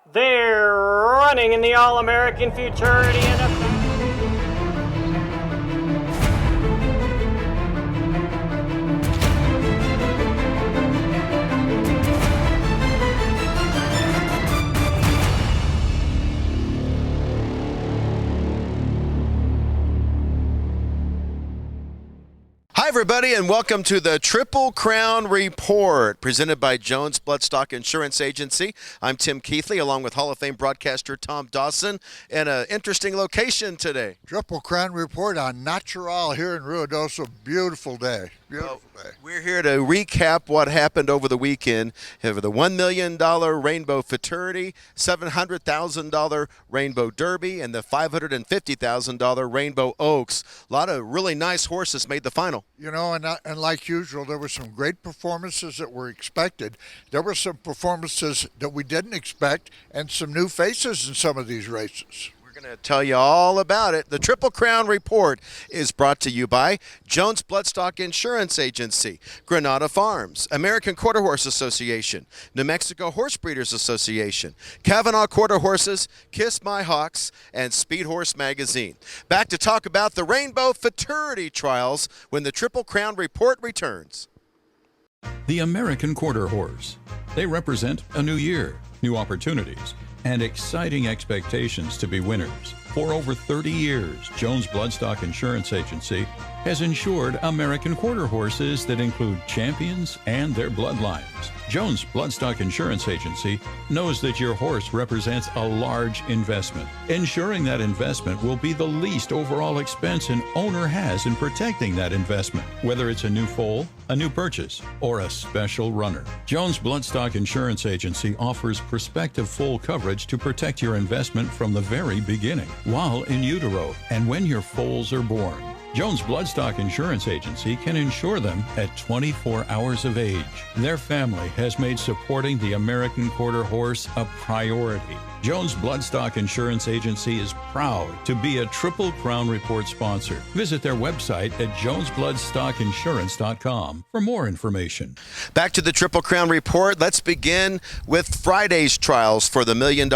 They're running in the All-American Futurity and Hi, everybody, and welcome to the Triple Crown Report, presented by Jones Bloodstock Insurance Agency. I'm Tim Keithley, along with Hall of Fame broadcaster Tom Dawson, in an interesting location today. Triple Crown Report on Natural here in Ruidoso. Beautiful day. Beautiful day. We're here to recap what happened over the weekend for the $1 million Rainbow Futurity, $700,000 Rainbow Derby, and the $550,000 Rainbow Oaks. A lot of really nice horses made the final. You know, and like usual, there were some great performances that were expected. There were some performances that we didn't expect and some new faces in some of these races. We're going to tell you all about it. The Triple Crown Report is brought to you by Jones Bloodstock Insurance Agency, Granada Farms, American Quarter Horse Association, New Mexico Horse Breeders Association, Kavanaugh Quarter Horses, Kiss My Hawks, and Speed Horse Magazine. Back to talk about the Rainbow Futurity trials when the Triple Crown Report returns. The American Quarter Horse. They represent a new year, new opportunities, and exciting expectations to be winners. For over 30 years, Jones Bloodstock Insurance Agency has insured American quarter horses that include champions and their bloodlines. Jones Bloodstock Insurance Agency knows that your horse represents a large investment. Ensuring that investment will be the least overall expense an owner has in protecting that investment, whether it's a new foal, a new purchase, or a special runner. Jones Bloodstock Insurance Agency offers prospective full coverage to protect your investment from the very beginning, while in utero and when your foals are born. Jones Bloodstock Insurance Agency can insure them at 24 hours of age. Their family has made supporting the American Quarter Horse a priority. Jones Bloodstock Insurance Agency is proud to be a Triple Crown Report sponsor. Visit their website at jonesbloodstockinsurance.com for more information. Back to the Triple Crown Report. Let's begin with Friday's trials for the $1 million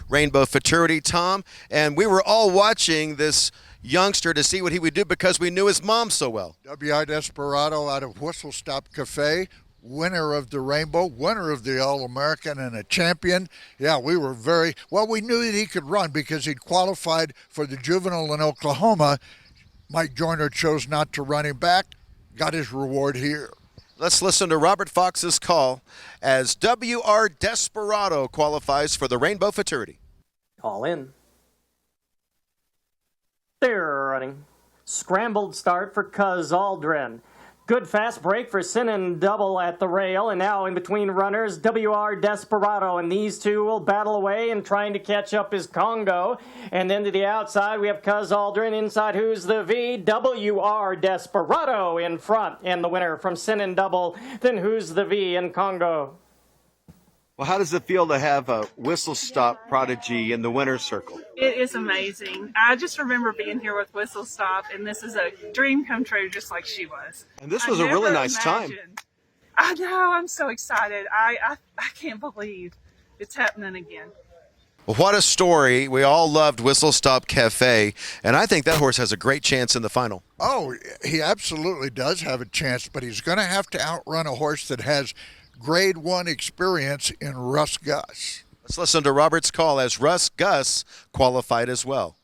Rainbow Futurity, Tom. And we were all watching this youngster to see what he would do because we knew his mom so well. W.I. Desperado out of Whistle Stop Cafe, winner of the Rainbow, winner of the All-American, and a champion. Yeah, we were we knew that he could run because he'd qualified for the juvenile in Oklahoma. Mike Joyner chose not to run him back, got his reward here. Let's listen to Robert Fox's call as W.R. Desperado qualifies for the Rainbow Futurity. all in. They're running. Scrambled start for Cuz Aldrin. Good fast break for Sinan Double at the rail, and now in between runners, W.R. Desperado, and these two will battle away and trying to catch up is Congo. And then to the outside, we have Cuz Aldrin. Inside, who's the V? W.R. Desperado in front, and the winner from Sinan Double. Then who's the V in Congo? Well, how does it feel to have a Whistle Stop prodigy in the winner's circle? It is amazing. I just remember being here with Whistle Stop, and this is a dream come true, just like she was. And this was a really nice time. I know. I'm so excited. I can't believe it's happening again. Well, what a story. We all loved Whistle Stop Cafe, and I think that horse has a great chance in the final. Oh, he absolutely does have a chance, but he's going to have to outrun a horse that has Grade 1 experience in Russ Gus. Let's listen to Robert's call as Russ Gus qualified as well.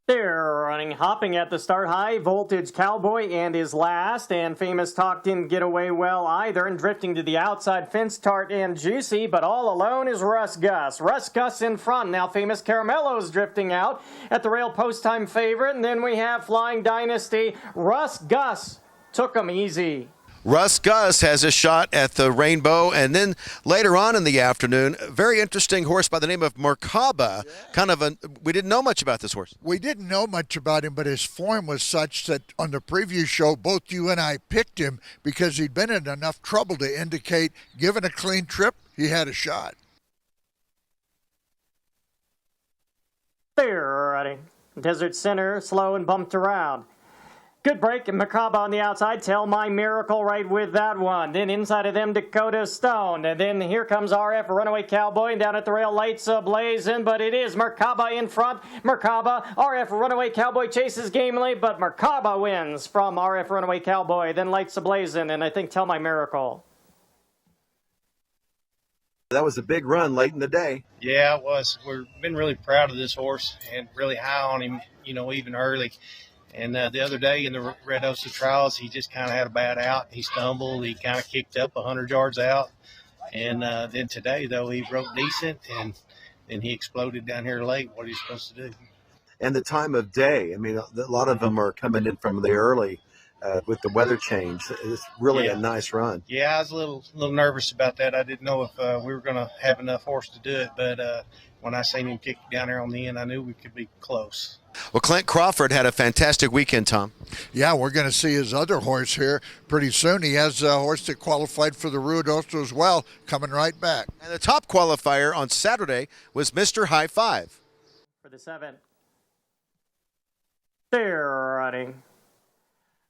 They're running, hopping at the start. High Voltage Cowboy and his last, and Famous Talk didn't get away well either, and drifting to the outside, Fence Tart and Juicy, but all alone is Russ Gus. Russ Gus in front. Now Famous Caramello's drifting out at the rail, post time favorite, and then we have Flying Dynasty. Russ Gus took him easy. Russ Gus has a shot at the Rainbow, and then later on in the afternoon, a very interesting horse by the name of Merkaba. We didn't know much about this horse. We didn't know much about him, but his form was such that on the preview show, both you and I picked him because he'd been in enough trouble to indicate, given a clean trip, he had a shot. They're running. Desert Center, slow and bumped around. Good break, and Merkaba on the outside. Tell My Miracle right with that one. Then inside of them, Dakota Stone. And then here comes RF Runaway Cowboy. And down at the rail, lights blazing. But it is Merkaba in front. Merkaba, RF Runaway Cowboy chases gamely. But Merkaba wins from RF Runaway Cowboy. Then lights blazing. And I think Tell My Miracle. That was a big run late in the day. Yeah, it was. We've been really proud of this horse and really high on him, even early. And the other day in the Red Osa trials, he just kind of had a bad out. He stumbled. He kind of kicked up 100 yards out. And then today, though, he broke decent, and then he exploded down here late. What are you supposed to do? And the time of day. I mean, a lot of them are coming in from the early with the weather change. It's really a nice run. Yeah, I was a little nervous about that. I didn't know if we were going to have enough horse to do it. But when I seen him kick down there on the end, I knew we could be close. Well, Clint Crawford had a fantastic weekend, Tom. Yeah, we're going to see his other horse here pretty soon. He has a horse that qualified for the Ruidoso as well, coming right back. And the top qualifier on Saturday was Mr. High Five. For the 7th. They're running.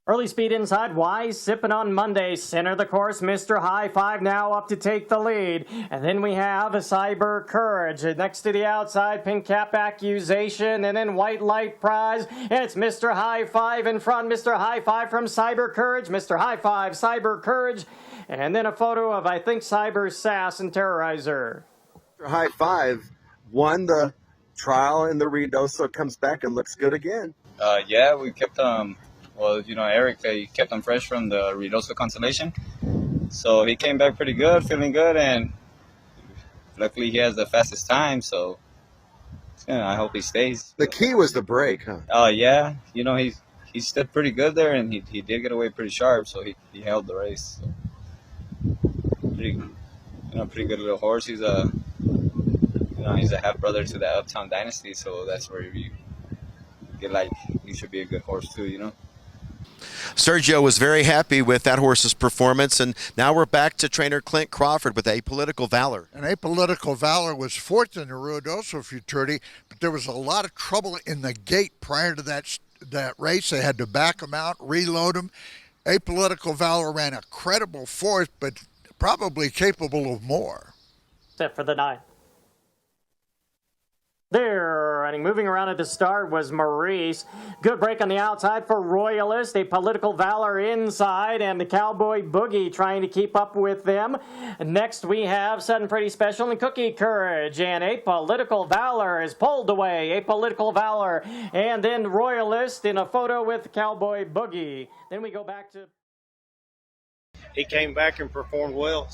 Early speed inside, Wise sipping on Monday. Center the course, Mr. High Five now up to take the lead. And then we have a Cyber Courage. Next to the outside, Pink Cap Accusation, and then White Light Prize. And it's Mr. High Five in front. Mr. High Five from Cyber Courage. Mr. High Five, Cyber Courage. And then a photo of, I think, Cyber Sass and Terrorizer. Mr. High Five won the trial in the Ruidoso, comes back and looks good again. Yeah, we kept well, Eric, he kept him fresh from the Ruidoso consolation. So he came back pretty good, feeling good, and luckily he has the fastest time, so I hope he stays. The key was the break, huh? Yeah, he stood pretty good there, and he did get away pretty sharp, so he held the race. So pretty good little horse. He's he's a half brother to the Uptown Dynasty, so that's where you get he should be a good horse too, Sergio was very happy with that horse's performance, and now we're back to trainer Clint Crawford with Apolitical Valor. And Apolitical Valor was 4th in the Ruidoso Futurity, but there was a lot of trouble in the gate prior to that race. They had to back him out, reload him. Apolitical Valor ran a credible 4th, but probably capable of more. Set for the 9th. There, running, moving around at the start was Maurice. Good break on the outside for Royalist. Apolitical Valor inside, and the Cowboy Boogie trying to keep up with them. Next we have Sudden Pretty Special and Cookie Courage, and Apolitical Valor is pulled away. Apolitical Valor, and then Royalist in a photo with Cowboy Boogie. Then we go back to... He came back and performed well.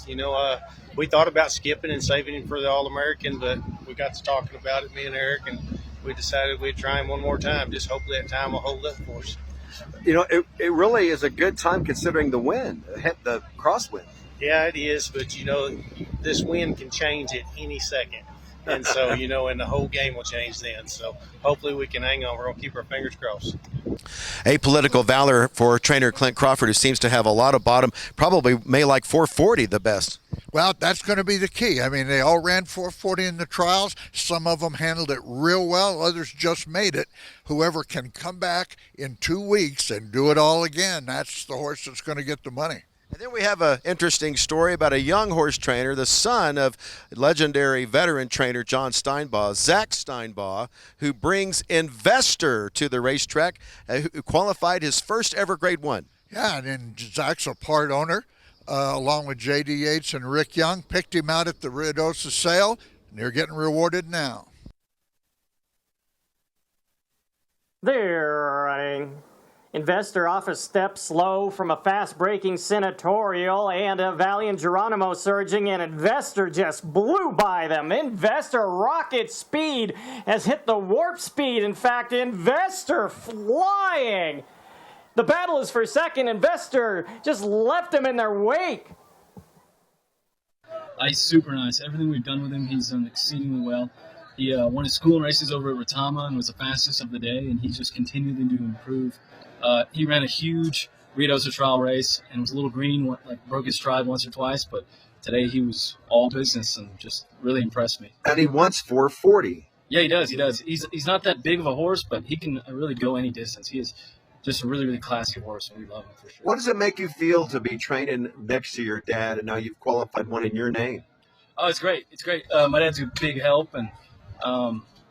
We thought about skipping and saving him for the All-American, but we got to talking about it, me and Eric, and we decided we'd try him one more time. Just hopefully that time will hold up for us. It really is a good time considering the win, the crosswind. Yeah, it is, but, this wind can change at any second. And so, and the whole game will change then. So hopefully we can hang on. We're going to keep our fingers crossed. Apolitical Valor for trainer Clint Crawford, who seems to have a lot of bottom, probably may like 440 the best. Well, that's going to be the key. I mean, they all ran 440 in the trials. Some of them handled it real well. Others just made it. Whoever can come back in 2 weeks and do it all again, that's the horse that's going to get the money. And then we have an interesting story about a young horse trainer, the son of legendary veteran trainer John Steinbaugh, Zach Steinbaugh, who brings Investor to the racetrack, who qualified his first ever Grade 1. Yeah, and then Zach's a part owner, along with J.D. Yates and Rick Young. Picked him out at the Ruidoso sale, and they're getting rewarded now. They're running. Investor off a step slow from a fast-breaking Senatorial, and a Valiant Geronimo surging, and Investor just blew by them. Investor rocket speed has hit the warp speed. In fact, Investor flying. The battle is for second. Investor just left him in their wake. He's super nice. Everything we've done with him, he's done exceedingly well. He won his school races over at Retama and was the fastest of the day, and he's just continuing to improve. He ran a huge Ruidoso trial race and was a little green, broke his stride once or twice, but today he was all business and just really impressed me. And he wants 440. Yeah, he does. He's not that big of a horse, but he can really go any distance. He has just a really, really classy horse, and we love him for sure. What does it make you feel to be training next to your dad, and now you've qualified one in your name? Oh, it's great. It's great. My dad's a big help, and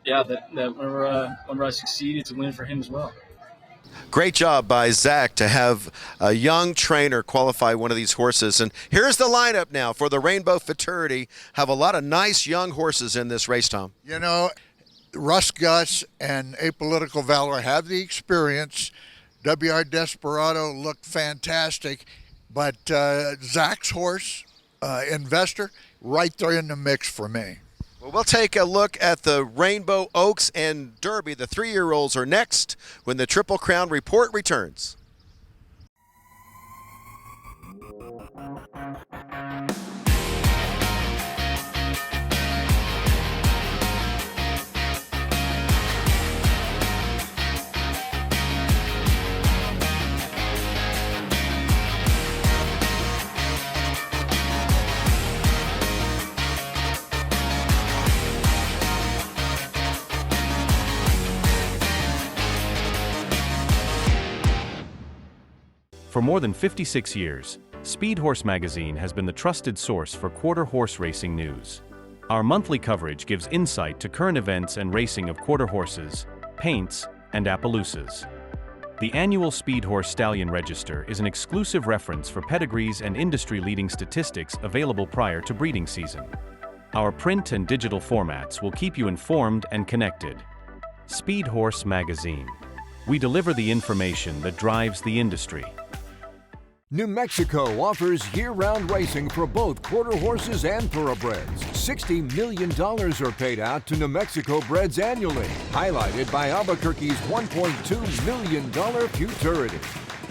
that whenever I succeed, it's a win for him as well. Great job by Zach to have a young trainer qualify one of these horses. And here's the lineup now for the Rainbow Futurity. Have a lot of nice young horses in this race, Tom. You know, Russ Gus and Apolitical Valor have the experience. WR Desperado looked fantastic, but Zach's horse, Investor, right there in the mix for me. Well, we'll take a look at the Rainbow Oaks and Derby. The 3-year-olds are next when the Triple Crown report returns. For more than 56 years, Speed Horse Magazine has been the trusted source for quarter horse racing news. Our monthly coverage gives insight to current events and racing of quarter horses, paints, and Appaloosas. The annual Speed Horse Stallion Register is an exclusive reference for pedigrees and industry-leading statistics available prior to breeding season. Our print and digital formats will keep you informed and connected. Speed Horse Magazine. We deliver the information that drives the industry. New Mexico offers year-round racing for both quarter horses and thoroughbreds. $60 million are paid out to New Mexico breds annually, highlighted by Albuquerque's $1.2 million Futurity.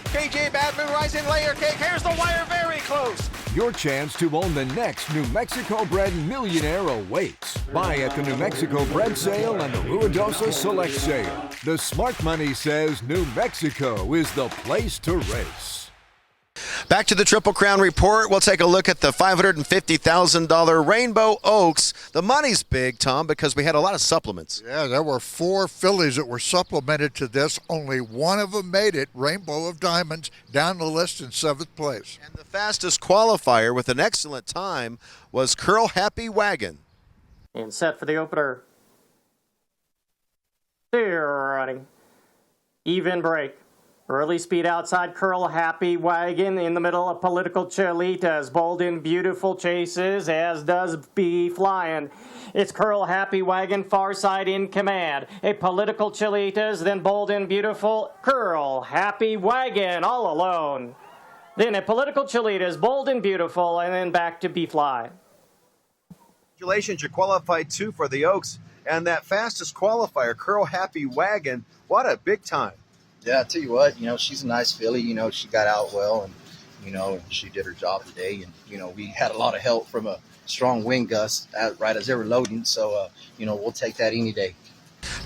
KJ Bad Moon Rising Layer Cake. Here's the wire very close. Your chance to own the next New Mexico bred millionaire awaits. Buy at the New Mexico Bred Sale and the Ruidosa Select Sale. The smart money says New Mexico is the place to race. Back to the Triple Crown report. We'll take a look at the $550,000 Rainbow Oaks. The money's big, Tom, because we had a lot of supplements. Yeah, there were 4 fillies that were supplemented to this. Only one of them made it, Rainbow of Diamonds, down the list in 7th place. And the fastest qualifier with an excellent time was Curl Happy Wagon. And set for the opener. They're running. Even break. Early speed outside Curl Happy Wagon. In the middle of Political Chilitas. Bold and Beautiful chases, as does Be Flying. It's Curl Happy Wagon, far side in command. A Political Chilitas, then Bold and Beautiful, Curl Happy Wagon, all alone. Then a Political Chilitas, Bold and Beautiful, and then back to Be Fly. Congratulations, you qualified 2 for the Oaks. And that fastest qualifier, Curl Happy Wagon, what a big time. Yeah, I tell you what, she's a nice filly. She got out well, and, she did her job today. And, we had a lot of help from a strong wind gust right as they were loading. So, we'll take that any day.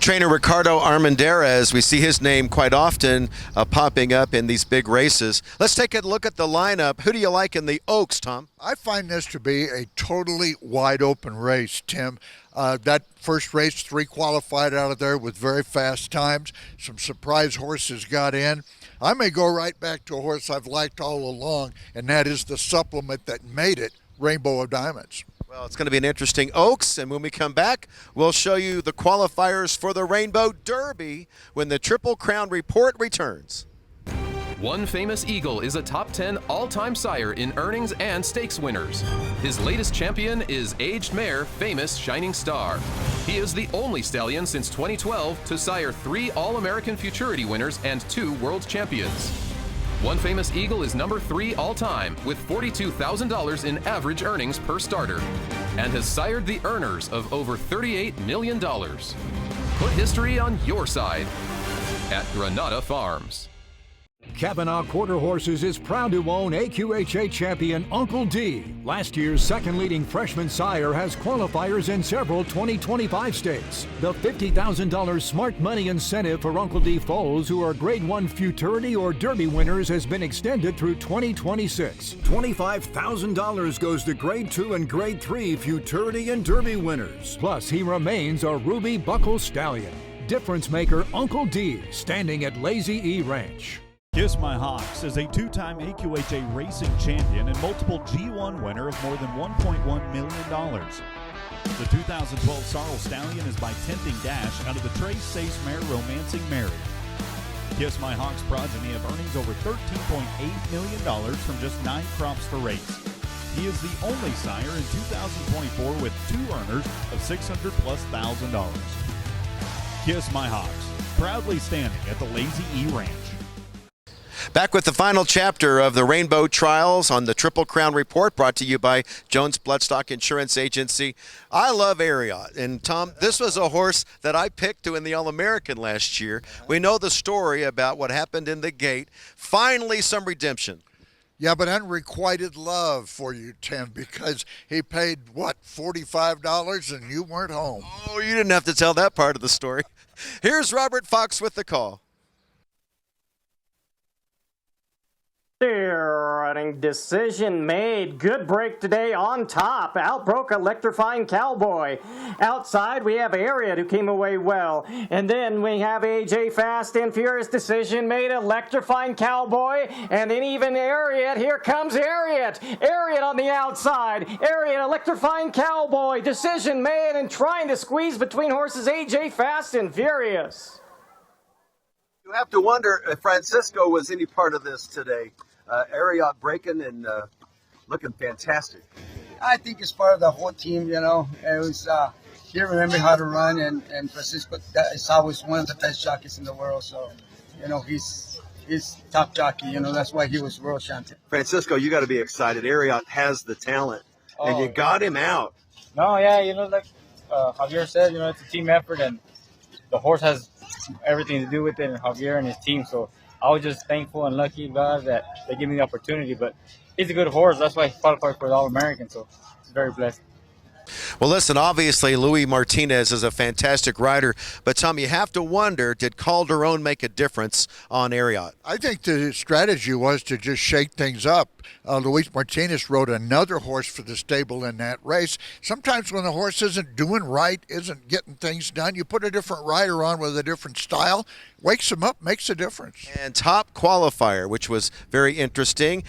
Trainer Ricardo Armendariz, we see his name quite often popping up in these big races. Let's take a look at the lineup. Who do you like in the Oaks, Tom? I find this to be a totally wide open race, Tim. That first race, 3 qualified out of there with very fast times. Some surprise horses got in. I may go right back to a horse I've liked all along, and that is the supplement that made it, Rainbow of Diamonds. Well, it's going to be an interesting Oaks, and when we come back, we'll show you the qualifiers for the Rainbow Derby when the Triple Crown report returns. One Famous Eagle is a top 10 all-time sire in earnings and stakes winners. His latest champion is aged mare Famous Shining Star. He is the only stallion since 2012 to sire 3 All-American Futurity winners and 2 world champions. One Famous Eagle is number 3 all-time with $42,000 in average earnings per starter and has sired the earners of over $38 million. Put history on your side at Granada Farms. Kavanaugh Quarter Horses is proud to own AQHA champion Uncle D. Last year's second leading freshman sire has qualifiers in several 2025 states. The $50,000 smart money incentive for Uncle D foals who are Grade 1 Futurity or Derby winners has been extended through 2026. $25,000 goes to Grade 2 and Grade 3 Futurity and Derby winners. Plus, he remains a Ruby Buckle Stallion. difference maker Uncle D standing at Lazy E Ranch. Kiss My Hawks is a two-time AQHA racing champion and multiple G1 winner of more than $1.1 million. The 2012 Sorrel Stallion is by tempting dash out of the Trace Sace mare Romancing Mary. Kiss My Hawks progeny have earnings over $13.8 million from just 9 crops to race. He is the only sire in 2024 with 2 earners of $600,000+. Kiss My Hawks, proudly standing at the Lazy E Ranch. Back with the final chapter of the Rainbow Trials on the Triple Crown Report, brought to you by Jones Bloodstock Insurance Agency. I love Ariat. And, Tom, this was a horse that I picked to win the All-American last year. We know the story about what happened in the gate. Finally, some redemption. Yeah, but unrequited love for you, Tim, because he paid, what, $45 and you weren't home. Oh, you didn't have to tell that part of the story. Here's Robert Fox with the call. Running decision made. Good break today on top. Out broke Electrifying Cowboy. Outside we have Ariat who came away well. And then we have AJ Fast and Furious decision made. Electrifying Cowboy. And then even Ariat. Here comes Ariat. Ariat on the outside. Ariat, Electrifying Cowboy. Decision made and trying to squeeze between horses AJ Fast and Furious. You have to wonder if Francisco was any part of this today. Ariat breaking and looking fantastic. I think it's part of the whole team, you know. It was he remembered how to run, and Francisco is always one of the best jockeys in the world. So, you know, he's top jockey. You know, that's why he was world champion. Francisco, you got to be excited. Ariat has the talent, and you got him out. No, yeah, you know, like Javier said, you know, it's a team effort, and the horse has everything to do with it, and Javier and his team. So I was just thankful and lucky, God, that they gave me the opportunity. But he's a good horse. That's why he qualified for the All-American. So he's very blessed. Well, listen, obviously, Luis Martinez is a fantastic rider. But, Tom, you have to wonder, did Calderon make a difference on Ariat? I think the strategy was to just shake things up. Luis Martinez rode another horse for the stable in that race. Sometimes when the horse isn't doing right, isn't getting things done, you put a different rider on with a different style, wakes him up, makes a difference. And top qualifier, which was very interesting,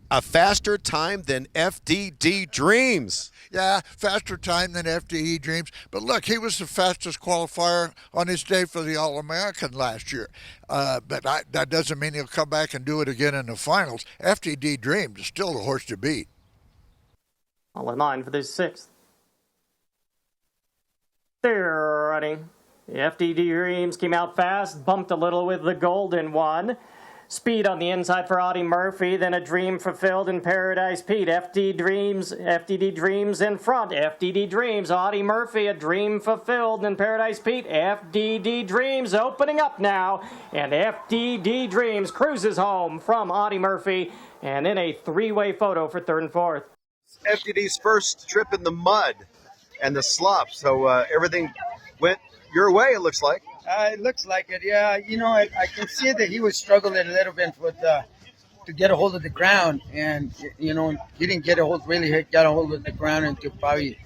a faster time than FDD Dreams. Yeah, faster time than FDE Dreams. But look, he was the fastest qualifier on his day for the All-American last year. But that doesn't mean he'll come back and do it again in the finals. FDD Dreams is still the horse to beat. All in line for the 6th. They're running. The FDD Dreams came out fast, bumped a little with the Golden One. Speed on the inside for Audie Murphy, then a Dream Fulfilled in Paradise Pete. FDD Dreams in front. FDD Dreams, Audie Murphy, a Dream Fulfilled in Paradise Pete. FDD Dreams opening up now, and FDD Dreams cruises home from Audie Murphy, and then a 3-way photo for 3rd and 4th. FDD's first trip in the mud and the slop, so everything went your way, it looks like. It looks like it, yeah. You know, I can see that he was struggling a little bit with to get a hold of the ground, and you know, he didn't got a hold of the ground until probably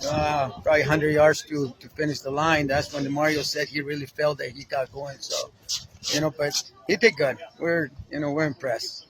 100 yards to finish the line. That's when the Mario said he really felt that he got going. So, you know, but he did good. We're impressed.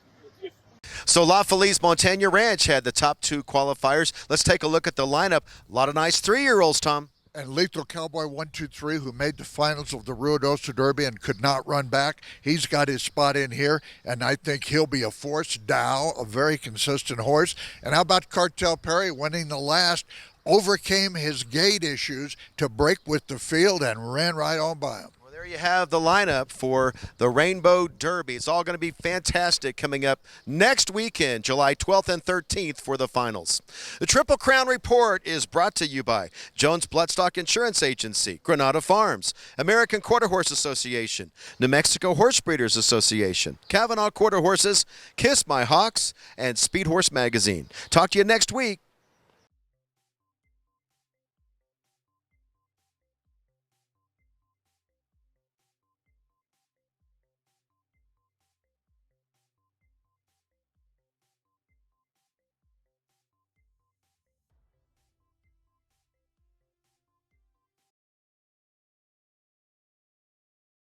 So La Feliz Montaña Ranch had the top 2 qualifiers. Let's take a look at the lineup. A lot of nice 3-year-olds, Tom. And Lethal Cowboy 1, 2, 3, who made the finals of the Ruidoso Derby and could not run back. He's got his spot in here, and I think he'll be a force. Dow, a very consistent horse. And how about Cartel Perry winning the last, overcame his gait issues to break with the field and ran right on by him. Well, there you have the lineup for the Rainbow Derby. It's all going to be fantastic coming up next weekend, July 12th and 13th for the finals. The Triple Crown Report is brought to you by Jones Bloodstock Insurance Agency, Granada Farms, American Quarter Horse Association, New Mexico Horse Breeders Association, Kavanaugh Quarter Horses, Kiss My Hawks, and Speed Horse Magazine. Talk to you next week.